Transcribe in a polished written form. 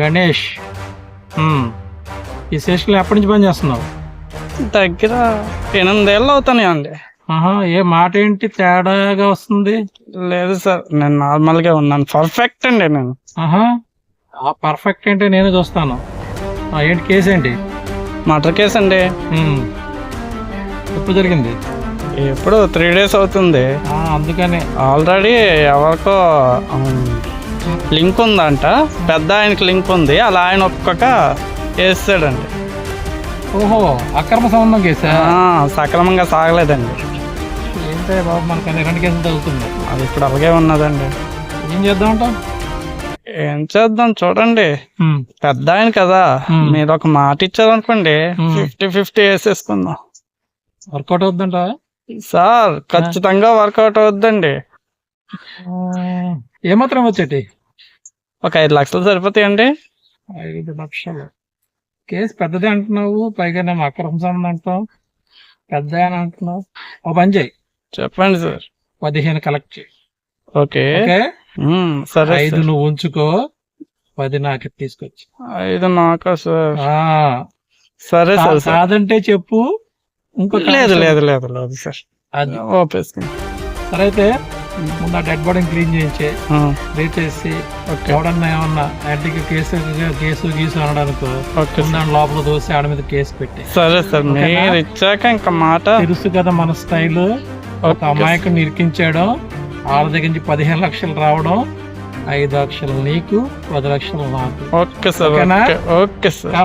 గణేష్. ఈ స్టేషన్లో ఎప్పటి నుంచి పని చేస్తున్నావు? దగ్గర 8 ఏళ్ళు అవుతాయి అండి. ఏ మాట ఏంటి తేడాగా వస్తుంది? లేదు సార్, నేను నార్మల్గా ఉన్నాను. పర్ఫెక్ట్ అండి నేను. పర్ఫెక్ట్ అంటే నేను చూస్తాను. ఏంటి కేసు ఏంటి? మర్డర్ కేసు అండి. ఎప్పుడు జరిగింది? ఎప్పుడు 3 days అవుతుంది. అందుకని ఆల్రెడీ ఎవరికో లింక్ ఉందంట, పెద్ద ఆయనకి లింక్ ఉంది. అలా ఆయన ఒక్కొక్క వేస్తాడండి. ఓహో, అక్రమ సంబంధం కేసా? సక్రమంగా సాగలేదండి. ఏంటే బాబు, మనకు 2 కేసులు తగ్గుతుంది. అది ఇప్పుడు అలాగే ఉన్నదండి. ఏం చేద్దామంటావు? ఏం చేద్దాం చూడండి, పెద్ద ఆయన కదా, మీరు ఒక మాట ఇచ్చారనుకోండి 50-50 వేసేసుకుందాం. వర్కౌట్ అవుతుందంట సార్? ఖచ్చితంగా వర్కౌట్ అవుద్దండి. ఏమాత్రం వచ్చేటి? ఒక 5 లక్షలు సరిపోతాయండి. 5 లక్షలు కేసు పెద్దదే అంటున్నావు, పైగా నేను అక్రమ సంబంధం అంటున్నావు, పెద్ద అని అంటున్నావు. ఓ పని చేయి, చెప్పండి సార్. 15 కలెక్ట్ చేయి. ఓకే సరే, 5 నువ్వు ఉంచుకో, 10 నాకు తీసుకొచ్చి. 5 నాకా సార్? సరే సార్. కాదంటే చెప్పు. లేదు లేదు లేదు లేదు సార్, అది ఓపేసుకుని. సరే అయితే ముందు ఆ డెడ్ బాడీని క్లీన్ చేయించి రీచ్ చేసి, ఎవడన్నా ఏమన్నా యాంటీకి కేసు గీసు అనడానికి దాని లోపల దోసి ఆడ మీద కేసు పెట్టి. సరే సార్, మీరు ఇచ్చాక ఇంకా మాట తెలుసు కదా మన స్టైల్. ఒక అమ్మాయికి నిరికించడం, వాళ్ళ దగ్గర నుంచి 15 లక్షలు రావడం, 5 లక్షలు నీకు, 10 లక్షలు నాకు. Okay sir. Okay sir.